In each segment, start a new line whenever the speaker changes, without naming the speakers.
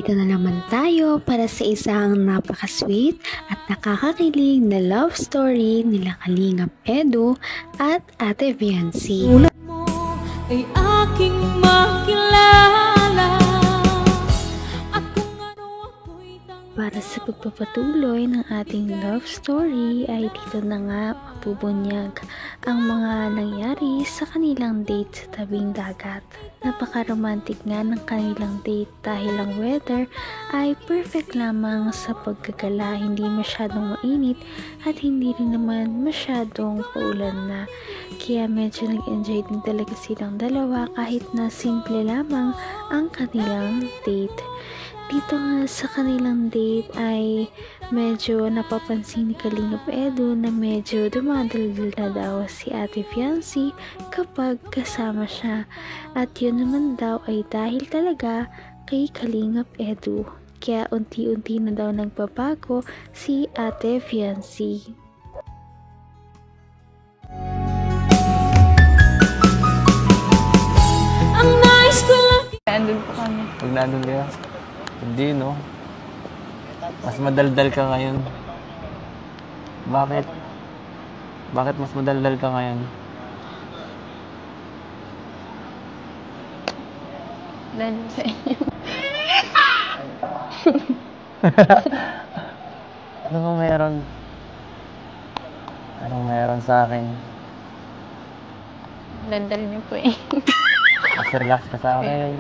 Narito na naman tayo para sa isang napaka-sweet at nakakakilig na love story nila Kalingap Edu at Ate Viancy.
Ulat mo ay aking makilala at kung ano ako'y
Para sa pagpapatuloy ng ating love story ay dito na nga mapubunyag ang mga nangyari sa kanilang date sa tabing dagat. Napaka-romantic nga ng kanilang date dahil ang weather ay perfect lamang sa pagkagala, hindi masyadong mainit at hindi rin naman masyadong paulan na. Kaya medyo nag-enjoy din talaga silang dalawa kahit na simple lamang ang kanilang date. Dito nga sa kanilang date ay medyo napapansin ni Kalingap Edu na medyo dumadaldal na daw si Ate Viancy kapag kasama siya. At yun naman daw ay dahil talaga kay Kalingap Edu. Kaya unti-unti na daw nagbabago si Ate Viancy.
ang nais ko lang.
Nandun po kami.
Pag nandun kayo? Hindi, no? Mas madaldal ka ngayon. Bakit? Bakit mas madaldal ka ngayon?
Dahil sa inyo.
Ano meron? Anong meron sa akin?
Dandal niyo po eh.
Mas relax ka sa akin.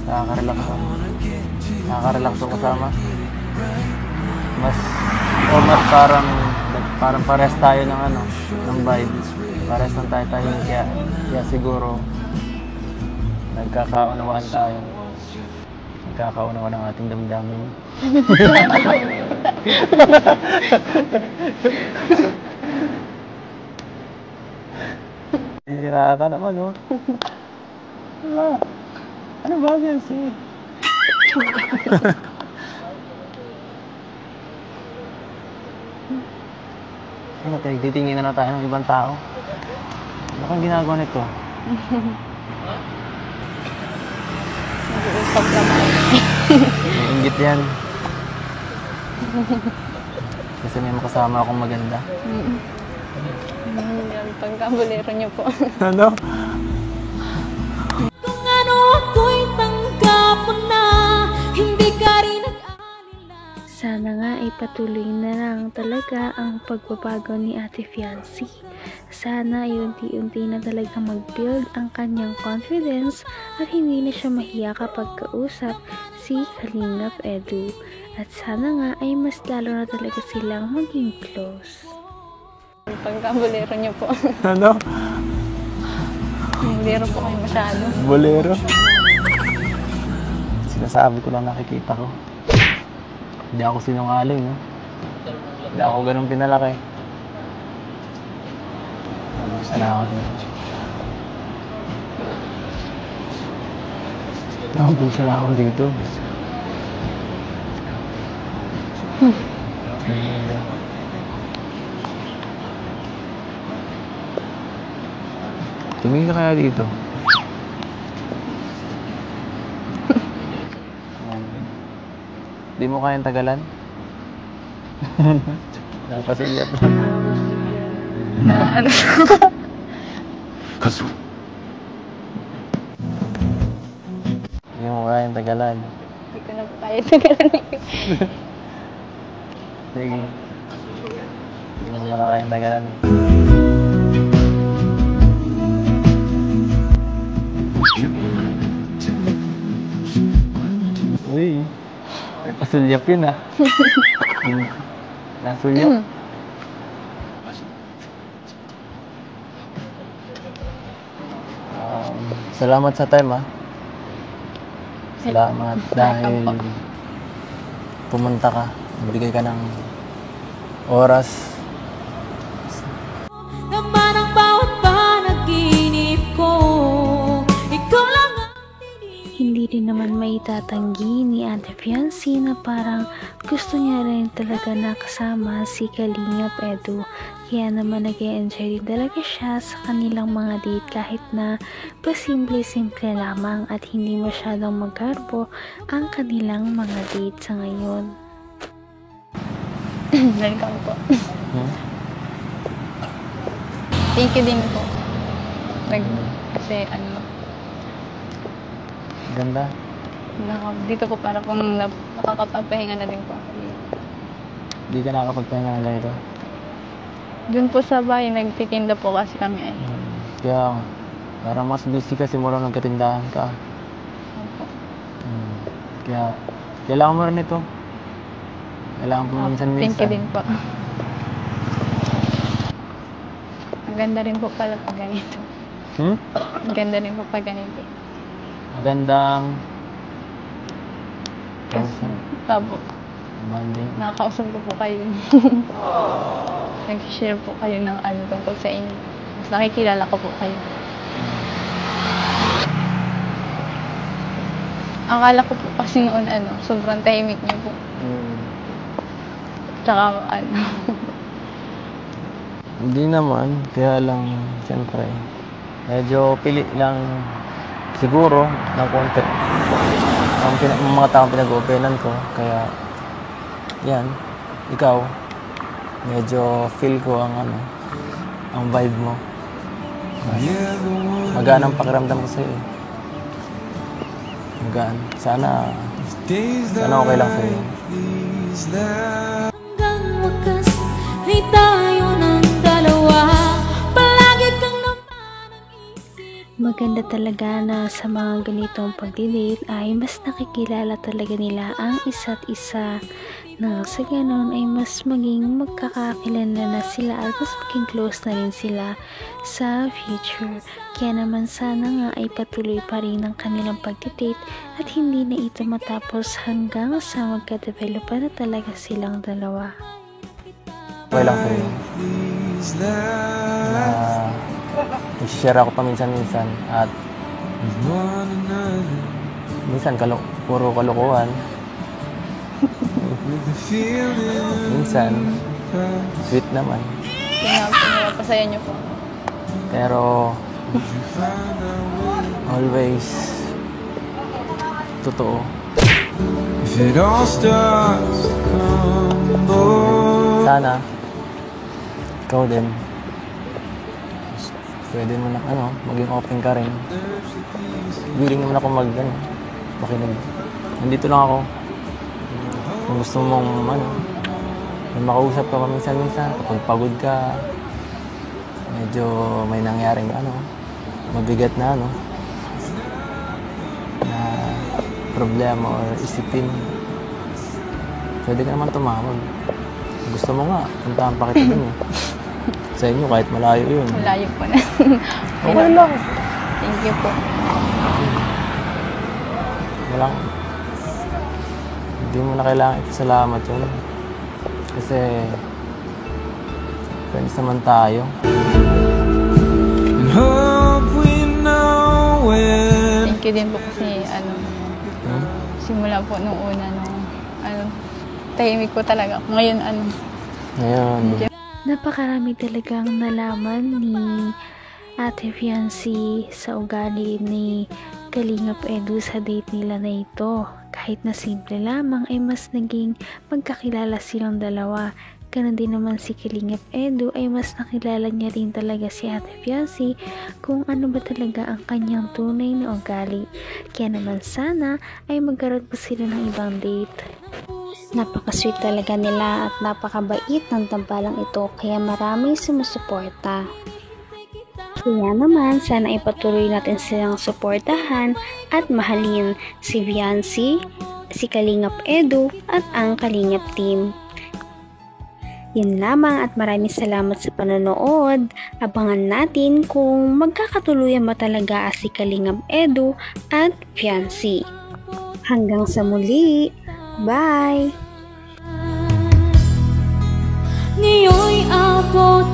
Nakaka-relax ako. Nakaka-relax ako kasama. Mas parang pares tayo ng ng vibe. Pares lang tayo kaya siguro nagkakaunawaan tayo. Nagkakaunawaan ang ating damdamin. Sira ka naman, no? Ano ba yan, si? Ano, titingin na tayo ng ibang tao. Ano kang ginagawa nito?
Nag-uusap naman.
May inggit yan. Kasi may makasama akong maganda.
Yung pagkabulero niyo po.
Ano?
Kung ano ako'y tanggap mo na, hindi ka rin nag-alala.
Sana nga ay patuloy na lang talaga ang pagbabago ni Ate Viancy. Sana ay unti-unti na talaga mag-build ang kanyang confidence at hindi na siya mahiya kapag kausap si Kalingap Edu. At sana nga ay mas lalo na talaga silang maging close.
Yung pagkabulero niyo po.
Ano?
Bolero po kayo masyado.
Bolero? Sinasabi ko lang nakikita ko. Hindi ako sinungaling, no? Hindi ako ganun pinalaki. Gusto na ako dito. Gusto na ako dito. Tumingin ka kaya dito. Di mo kayang tagalan? Napasiyap lang.
Ano?
Kaso. Di mo kayang tagalan.
Hindi ko na po tayo tagalan.
Sige. Di mo kayang tagalan. Uy. Pasulyap yun, ah. Nasulyap. Salamat sa time, ah. Salamat dahil pumunta ka. Nagbigay ka ng oras.
Naman ang bawat panaginip ko, ikaw lang ang
Hindi din naman maitatanggi ni Ate Fiancé na parang gusto niya rin talaga nakasama si Kalingap Edu. Kaya naman nag-e-enjoy din talaga siya sa kanilang mga date kahit na pasimple-simple lamang at hindi masyadong magkarbo ang kanilang mga date sa ngayon.
Welcome po. Thank you din po. Kasi
Ganda.
dito po para pong nakakapagpahinga na din po.
Di ka nakakapagpahinga ng ganito.
Doon po sa bahay, nagtitinda po kasi kami ay.
Kaya, parang mas busy kasi mula nagkatindahan ka.
Opo.
Kaya, kailangan mo rin ito. Kailangan mo minsan-minsan.
Thank you din po. Ang ganda rin po pala pag ganito. Ang ganda rin po pag ganito.
Magandang
Tabo.
bonding.
Nakakausap ko po kayo. Nag-share po kayo ng tungkol sa inyo. Mas nakikilala ko po kayo. Akala ko po kasi noon sobrang tahimik niyo po. Tsaka
Hindi naman, kaya lang, siyempre, medyo pili lang siguro ng konti ang mga taong pinag-openan ko. Kaya, yan, ikaw, medyo feel ko ang vibe mo. Magaan ang pakiramdam ko sa'yo. Magaan. Sana okay lang sa'yo.
Hanggang wakas ay tayo ng dalawa. Palagi kang naman ang isip.
Maganda talaga na sa mga ganitong pagdidate ay mas nakikilala talaga nila ang isa't isa. Na sa ganon ay mas maging magkakakilala na sila at mas maging close na rin sila sa future. Kaya naman sana nga ay patuloy pa rin ang kanilang pagdidate at hindi na ito matapos hanggang sa magka-develop na talaga silang dalawa.
Okay lang sa'yo. Nag-share ako paminsan-minsan at minsan puro kalokohan. Minsan sweet naman.
pinapasaya niyo po.
Pero always totoo. Sana ikaw din pwede mo na maging open ka rin. Willing naman ako makinig. Nandito lang ako kung gusto mong may makausap ka paminsan-minsan kapag pagod ka, medyo may nangyaring mabigat na na problema or isipin, pwede ka naman tumawag. Gusto mo nga, puntahan pa kita dun sa inyo kahit malayo yun.
Malayo po na.
Okay lang.
Thank you po.
Hindi mo na kailangan ipasalamat yun. Kasi friends naman tayo.
Thank you din po kasi simula po nung una tahimik po talaga. Ngayon
Ngayon.
Napakarami talagang nalaman ni Ate Fiancé sa ugali ni Kalingap Edu sa date nila na ito. Kahit na simple lamang ay mas naging magkakilala silang dalawa. Ganon din naman si Kalingap Edu ay mas nakilala niya rin talaga si Ate Fiancé kung ano ba talaga ang kanyang tunay na ugali. Kaya naman sana ay magkaroon pa sila ng ibang date. Napaka-sweet talaga nila at napakabait ng tambalang ito kaya maraming sumusuporta. Kaya naman sana ipatuloy natin silang suportahan at mahalin si Fiancé, si Kalingap Edu at ang Kalingap team. Yun lamang at maraming salamat sa panonood. Abangan natin kung magkakatuluyan ba talaga si Kalingap Edu at Fiancé. Hanggang sa muli. Bye!
Ngayon'y abot